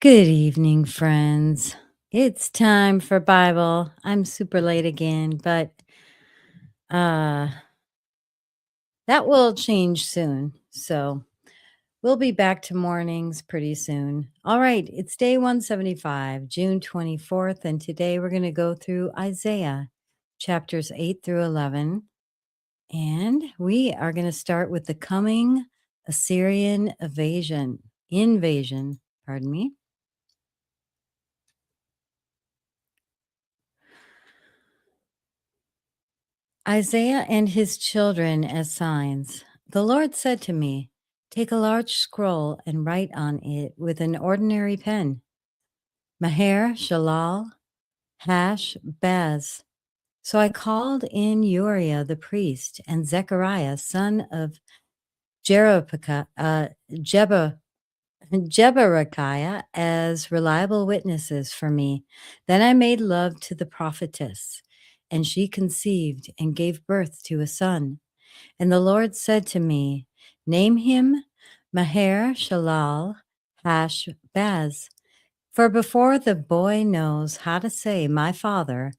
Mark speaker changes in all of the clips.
Speaker 1: Good evening, friends. It's time for Bible. I'm super late again, but uh that will change soon. So, we'll be back to mornings pretty soon. All right, it's day 175, June 24th, and today we're going to go through Isaiah chapters 8 through 11, and we are going to start with the coming Assyrian invasion, pardon me. Isaiah and his children as signs. The Lord said to me, take a large scroll and write on it with an ordinary pen, Maher Shalal Hash Baz. So I called in Uriah the priest and Zechariah, son of Jerobekiah, Jeberechiah, as reliable witnesses for me. Then I made love to the prophetess, and she conceived and gave birth to a son. And the Lord said to me, name him Maher Shalal Hash Baz. For before the boy knows how to say my father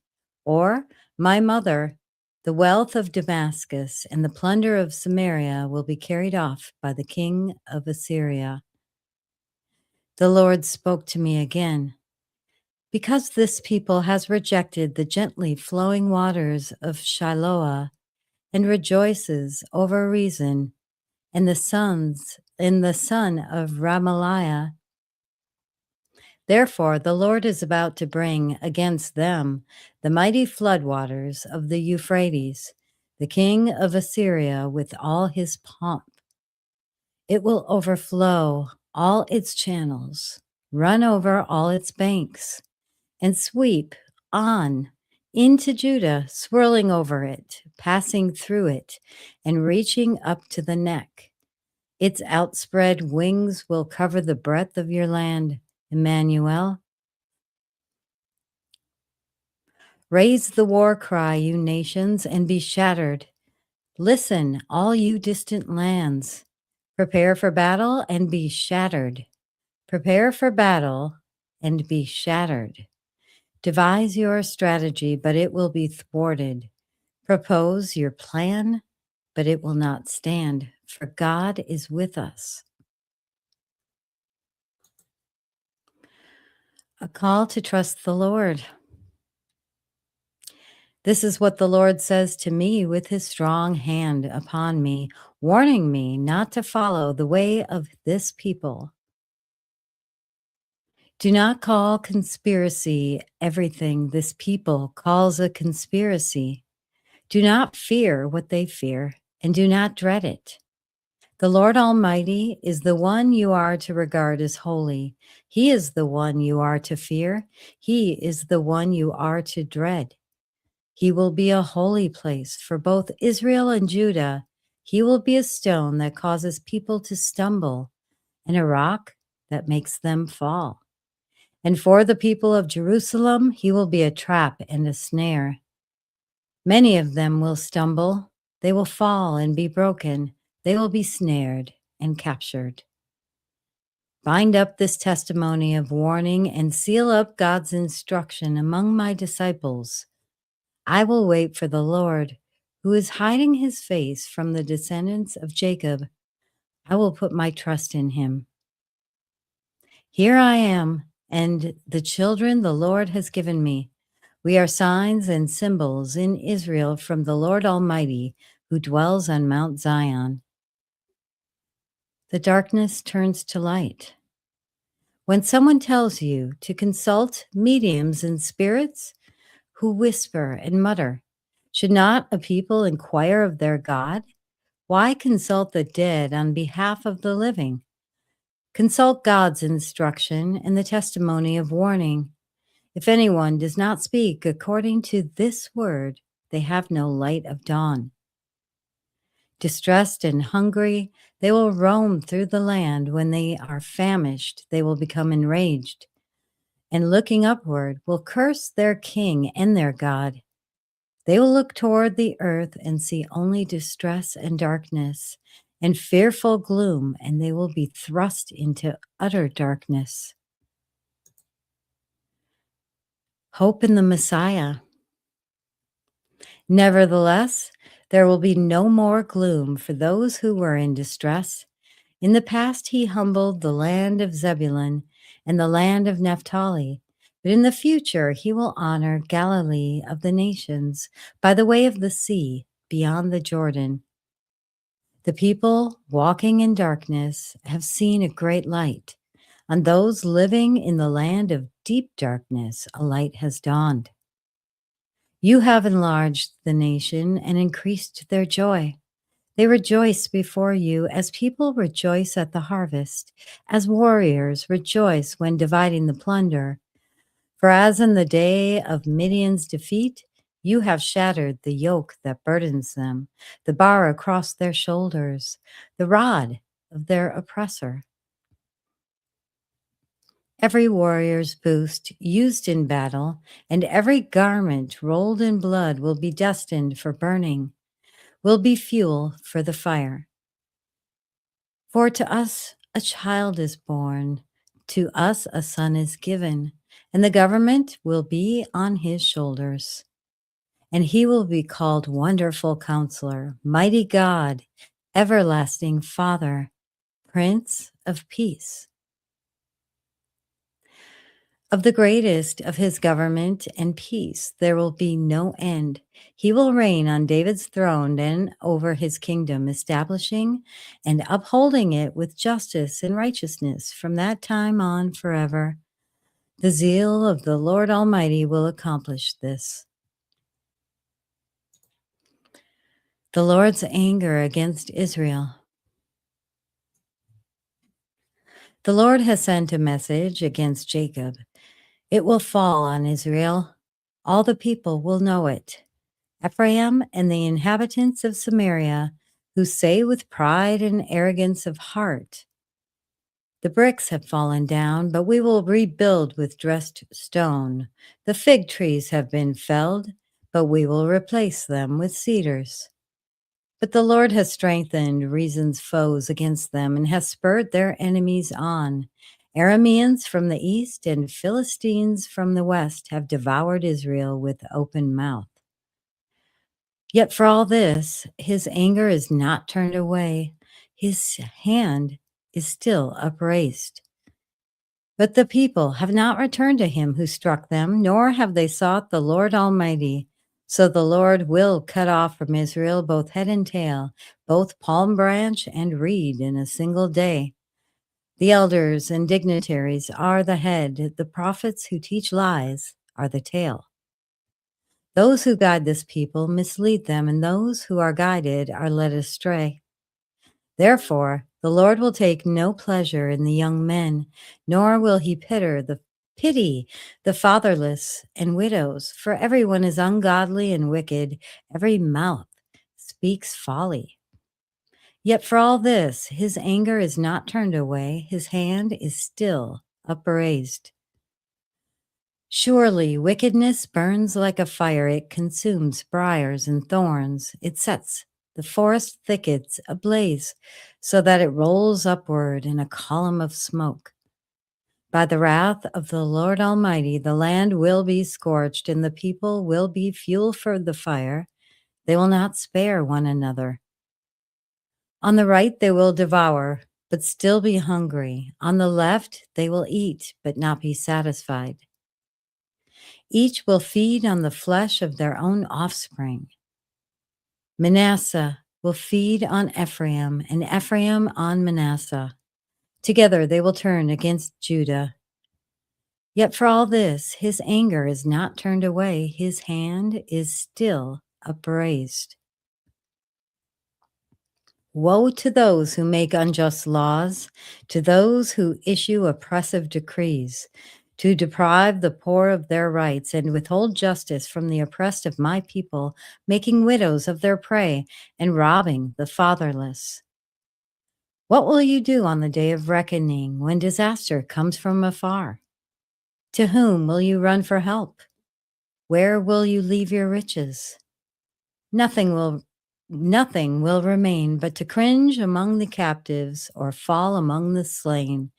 Speaker 1: or my mother, the wealth of Damascus and the plunder of Samaria will be carried off by the king of Assyria. The Lord spoke to me again. Because this people has rejected the gently flowing waters of Shiloah and rejoices over reason, and the son of Ramaliah. Therefore, the Lord is about to bring against them the mighty floodwaters of the Euphrates, the king of Assyria with all his pomp. It will overflow all its channels, run over all its banks, and sweep on into Judah, swirling over it, passing through it, and reaching up to the neck. Its outspread wings will cover the breadth of your land, Emmanuel. Raise the war cry, you nations, and be shattered. Listen, all you distant lands. Prepare for battle and be shattered. Prepare for battle and be shattered. Devise your strategy, but it will be thwarted. Propose your plan, but it will not stand, for God is with us. A call to trust the Lord. This is what the Lord says to me with his strong hand upon me, warning me not to follow the way of this people. Do not call conspiracy everything this people calls a conspiracy. Do not fear what they fear, and do not dread it. The Lord Almighty is the one you are to regard as holy. He is the one you are to fear. He is the one you are to dread. He will be a holy place for both Israel and Judah. He will be a stone that causes people to stumble and a rock that makes them fall. And for the people of Jerusalem, he will be a trap and a snare. Many of them will stumble. They will fall and be broken. They will be snared and captured. Bind up this testimony of warning and seal up God's instruction among my disciples. I will wait for the Lord, who is hiding his face from the descendants of Jacob. I will put my trust in him. Here I am, and the children the Lord has given me. We are signs and symbols in Israel from the Lord Almighty, who dwells on Mount Zion. The darkness turns to light. When someone tells you to consult mediums and spirits who whisper and mutter, should not a people inquire of their God? Why consult the dead on behalf of the living? Consult God's instruction and the testimony of warning. If anyone does not speak according to this word, they have no light of dawn. Distressed and hungry, they will roam through the land. When they are famished, they will become enraged, and looking upward will curse their king and their God. They will look toward the earth and see only distress and darkness and fearful gloom, and they will be thrust into utter darkness. Hope in the Messiah. Nevertheless, there will be no more gloom for those who were in distress. In the past, he humbled the land of Zebulun and the land of Naphtali. But in the future, he will honor Galilee of the nations by the way of the sea beyond the Jordan. The people walking in darkness have seen a great light. On those living in the land of deep darkness, a light has dawned. You have enlarged the nation and increased their joy. They rejoice before you as people rejoice at the harvest, as warriors rejoice when dividing the plunder. For as in the day of Midian's defeat, you have shattered the yoke that burdens them, the bar across their shoulders, the rod of their oppressor. Every warrior's boost used in battle and every garment rolled in blood will be destined for burning, will be fuel for the fire. For to us a child is born, to us a son is given, and the government will be on his shoulders. And he will be called Wonderful Counselor, Mighty God, Everlasting Father, Prince of Peace. Of the greatest of his government and peace there will be no end. He will reign on David's throne and over his kingdom, establishing and upholding it with justice and righteousness from that time on forever. The zeal of the Lord Almighty will accomplish this. The Lord's anger against Israel. The Lord has sent a message against Jacob. It will fall on Israel. All the people will know it. Ephraim and the inhabitants of Samaria, who say with pride and arrogance of heart, the bricks have fallen down, but we will rebuild with dressed stone. The fig trees have been felled, but we will replace them with cedars. But the Lord has strengthened Reason's foes against them and has spurred their enemies on. Arameans from the east and Philistines from the west have devoured Israel with open mouth. Yet for all this, his anger is not turned away. His hand is still upraised. But the people have not returned to him who struck them, nor have they sought the Lord Almighty. So the Lord will cut off from Israel both head and tail, both palm branch and reed in a single day. The elders and dignitaries are the head, the prophets who teach lies are the tail. Those who guide this people mislead them, and those who are guided are led astray. Therefore, the Lord will take no pleasure in the young men, nor will he pity the fatherless and widows, for everyone is ungodly and wicked, every mouth speaks folly. Yet for all this, his anger is not turned away, his hand is still upraised. Surely wickedness burns like a fire. It consumes briars and thorns. It sets the forest thickets ablaze so that it rolls upward in a column of smoke. By the wrath of the Lord Almighty, the land will be scorched and the people will be fuel for the fire. They will not spare one another. On the right, they will devour, but still be hungry. On the left, they will eat, but not be satisfied. Each will feed on the flesh of their own offspring. Manasseh will feed on Ephraim, and Ephraim on Manasseh. Together they will turn against Judah. Yet for all this, his anger is not turned away, his hand is still upraised. Woe to those who make unjust laws, to those who issue oppressive decrees, to deprive the poor of their rights and withhold justice from the oppressed of my people, making widows of their prey and robbing the fatherless. What will you do on the day of reckoning when disaster comes from afar? To whom will you run for help? Where will you leave your riches? Nothing will remain but to cringe among the captives or fall among the slain.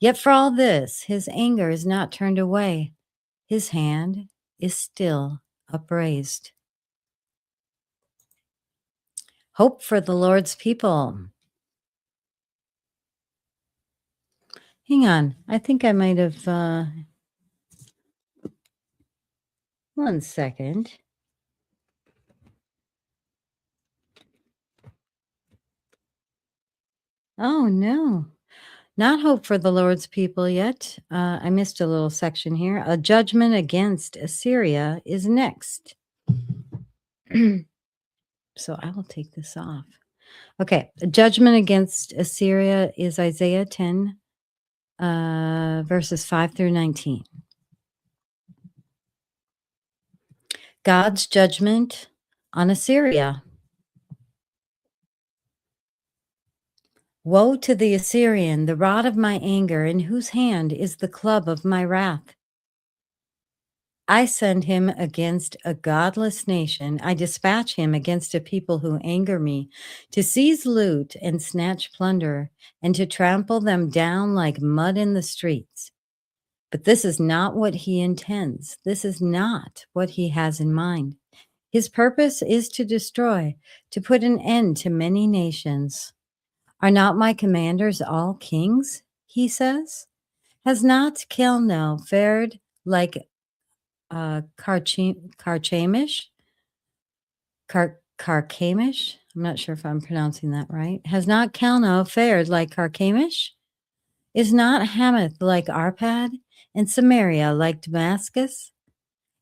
Speaker 1: Yet for all this, his anger is not turned away. His hand is still upraised. Hope for the Lord's people. Hang on. I think I might have, 1 second. Oh, no. Not hope for the Lord's people yet. I missed a little section here. A judgment against Assyria is next. So I will take this off. Okay. A judgment against Assyria is Isaiah 10, verses 5 through 19. God's judgment on Assyria. Woe to the Assyrian, the rod of my anger, in whose hand is the club of my wrath. I send him against a godless nation. I dispatch him against a people who anger me, to seize loot and snatch plunder, and to trample them down like mud in the streets. But this is not what he intends. This is not what he has in mind. His purpose is to destroy, to put an end to many nations. Are not my commanders all kings? He says. Has not Kelno fared like Carchemish? Carchemish? I'm not sure if I'm pronouncing that right. Has not Kelno fared like Carchemish? Is not Hamath like Arpad, and Samaria like Damascus?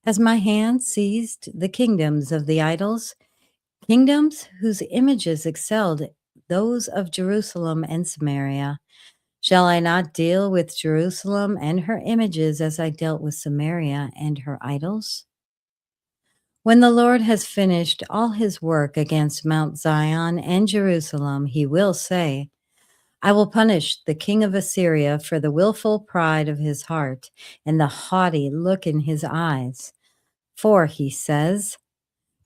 Speaker 1: Has my hand seized the kingdoms of the idols, kingdoms whose images excelled those of Jerusalem and Samaria? Shall I not deal with Jerusalem and her images as I dealt with Samaria and her idols? When the Lord has finished all his work against Mount Zion and Jerusalem, he will say, I will punish the king of Assyria for the willful pride of his heart and the haughty look in his eyes. For, he says,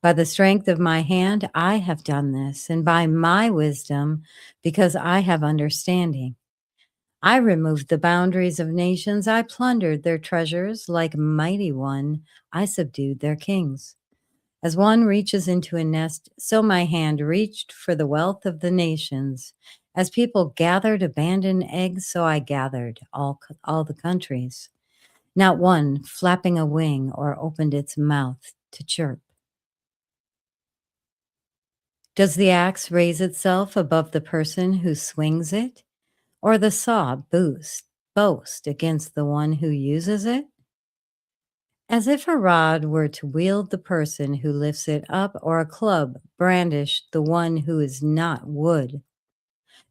Speaker 1: by the strength of my hand I have done this, and by my wisdom, because I have understanding. I removed the boundaries of nations. I plundered their treasures. Like mighty one, I subdued their kings. As one reaches into a nest, so my hand reached for the wealth of the nations. As people gathered abandoned eggs, so I gathered all the countries. Not one flapping a wing or opened its mouth to chirp. Does the axe raise itself above the person who swings it, or the saw boast against the one who uses it? As if a rod were to wield the person who lifts it up, or a club brandish the one who is not wood.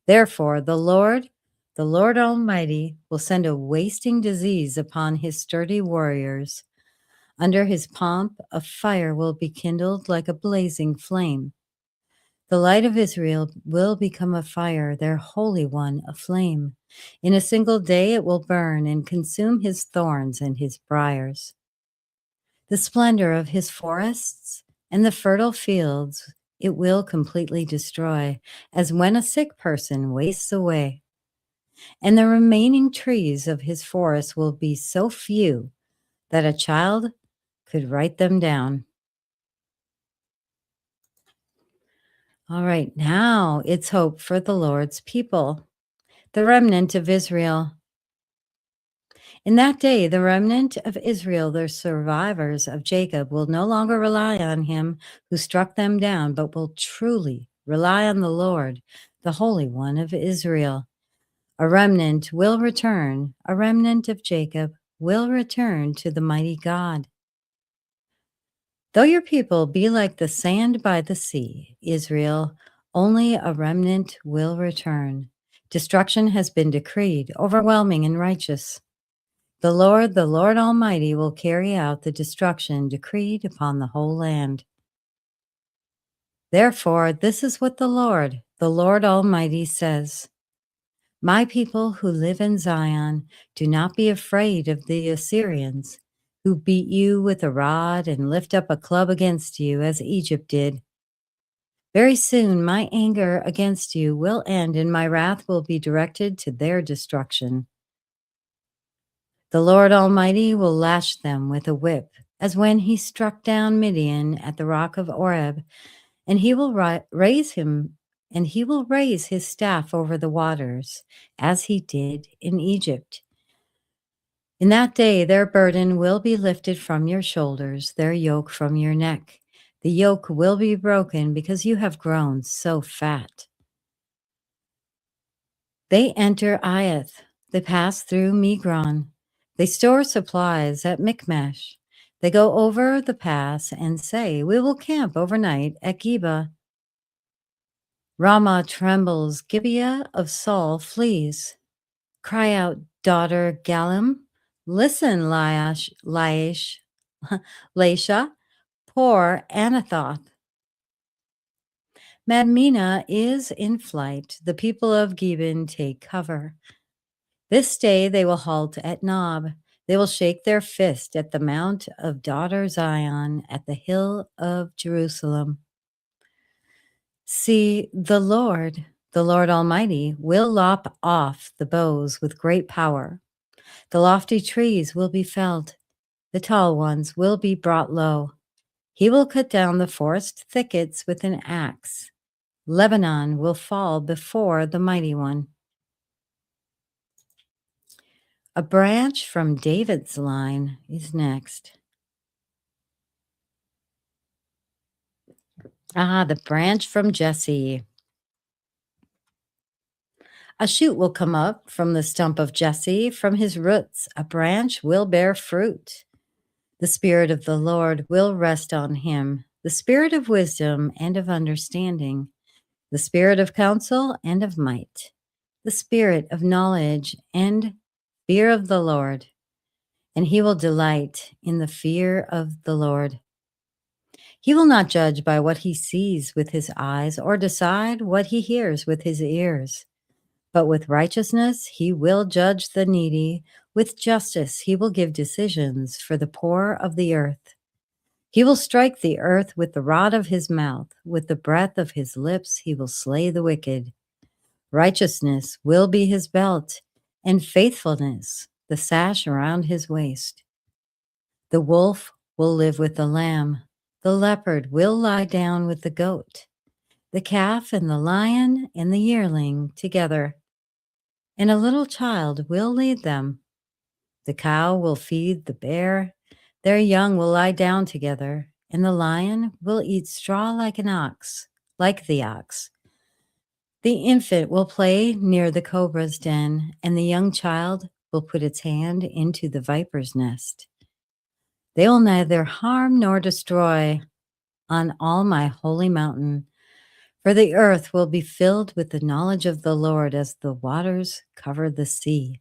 Speaker 1: Therefore, the Lord Almighty, will send a wasting disease upon his sturdy warriors. Under his pomp, a fire will be kindled like a blazing flame. The light of Israel will become a fire, their Holy One a flame. In a single day it will burn and consume his thorns and his briars. The splendor of his forests and the fertile fields it will completely destroy, as when a sick person wastes away. And the remaining trees of his forest will be so few that a child could write them down. All right, now it's hope for the Lord's people, the remnant of Israel. In that day, the remnant of Israel, the survivors of Jacob, will no longer rely on him who struck them down, but will truly rely on the Lord, the Holy One of Israel. A remnant will return, a remnant of Jacob will return to the mighty God. Though your people be like the sand by the sea, Israel, only a remnant will return. Destruction has been decreed, overwhelming and righteous. The Lord Almighty, will carry out the destruction decreed upon the whole land. Therefore, this is what the Lord Almighty says. My people who live in Zion, do not be afraid of the Assyrians, who beat you with a rod and lift up a club against you, as Egypt did. Very soon my anger against you will end, and my wrath will be directed to their destruction. The Lord Almighty will lash them with a whip, as when he struck down Midian at the rock of Oreb, and he will raise him, and he will raise his staff over the waters, as he did in Egypt. In that day their burden will be lifted from your shoulders, their yoke from your neck. The yoke will be broken because you have grown so fat. They enter Iath. They pass through Migron. They store supplies at Michmash. They go over the pass and say, "We will camp overnight at Geba." Ramah trembles. Gibeah of Saul flees. Cry out, daughter Galim. Listen, Laisha, poor Anathoth. Madmena is in flight. The people of Gibeon take cover. This day they will halt at Nob. They will shake their fist at the mount of daughter Zion, at the hill of Jerusalem. See, the Lord Almighty, will lop off the boughs with great power. The lofty trees will be felled. The tall ones will be brought low. He will cut down the forest thickets with an axe. Lebanon will fall before the mighty one. A branch from David's line is next. The branch from Jesse. A shoot will come up from the stump of Jesse. From his roots, a branch will bear fruit. The Spirit of the Lord will rest on him, the Spirit of wisdom and of understanding, the Spirit of counsel and of might, the Spirit of knowledge and fear of the Lord. And he will delight in the fear of the Lord. He will not judge by what he sees with his eyes, or decide what he hears with his ears. But with righteousness he will judge the needy. With justice he will give decisions for the poor of the earth. He will strike the earth with the rod of his mouth. With the breath of his lips he will slay the wicked. Righteousness will be his belt, and faithfulness the sash around his waist. The wolf will live with the lamb. The leopard will lie down with the goat. The calf and the lion and the yearling together. And a little child will lead them. The cow will feed the bear. Their young will lie down together, and the lion will eat straw like the ox. The infant will play near the cobra's den, and the young child will put its hand into the viper's nest. They will neither harm nor destroy on all my holy mountain, for the earth will be filled with the knowledge of the Lord as the waters cover the sea.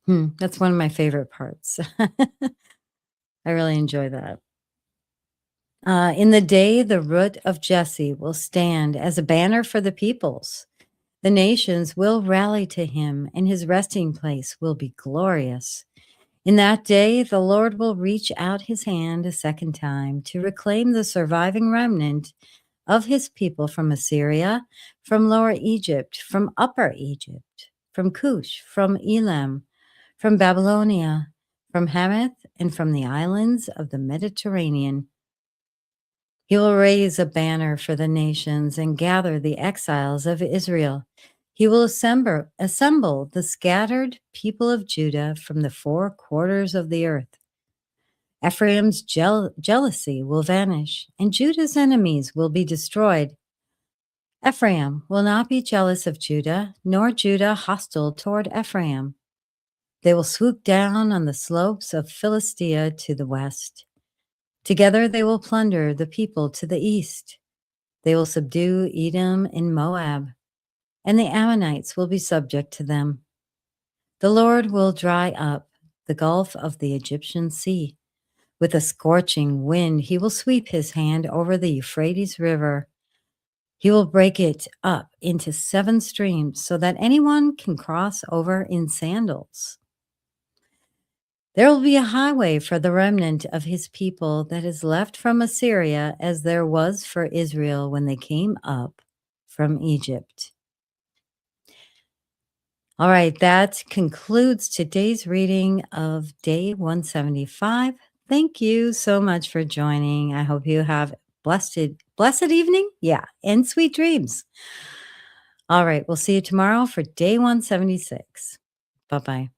Speaker 1: That's one of my favorite parts. I really enjoy that. In the day, the root of Jesse will stand as a banner for the peoples. The nations will rally to him, and his resting place will be glorious. In that day, the Lord will reach out his hand a second time to reclaim the surviving remnant of his people from Assyria, from Lower Egypt, from Upper Egypt, from Cush, from Elam, from Babylonia, from Hamath, and from the islands of the Mediterranean. He will raise a banner for the nations and gather the exiles of Israel. He will assemble the scattered people of Judah from the four quarters of the earth. Ephraim's jealousy will vanish, and Judah's enemies will be destroyed. Ephraim will not be jealous of Judah, nor Judah hostile toward Ephraim. They will swoop down on the slopes of Philistia to the west. Together they will plunder the people to the east. They will subdue Edom and Moab, and the Ammonites will be subject to them. The Lord will dry up the gulf of the Egyptian sea. With a scorching wind, he will sweep his hand over the Euphrates River. He will break it up into 7 streams so that anyone can cross over in sandals. There will be a highway for the remnant of his people that is left from Assyria, as there was for Israel when they came up from Egypt. All right, that concludes today's reading of day 175. Thank you so much for joining. I hope you have blessed evening. Yeah, and sweet dreams. All right, we'll see you tomorrow for day 176. Bye-bye.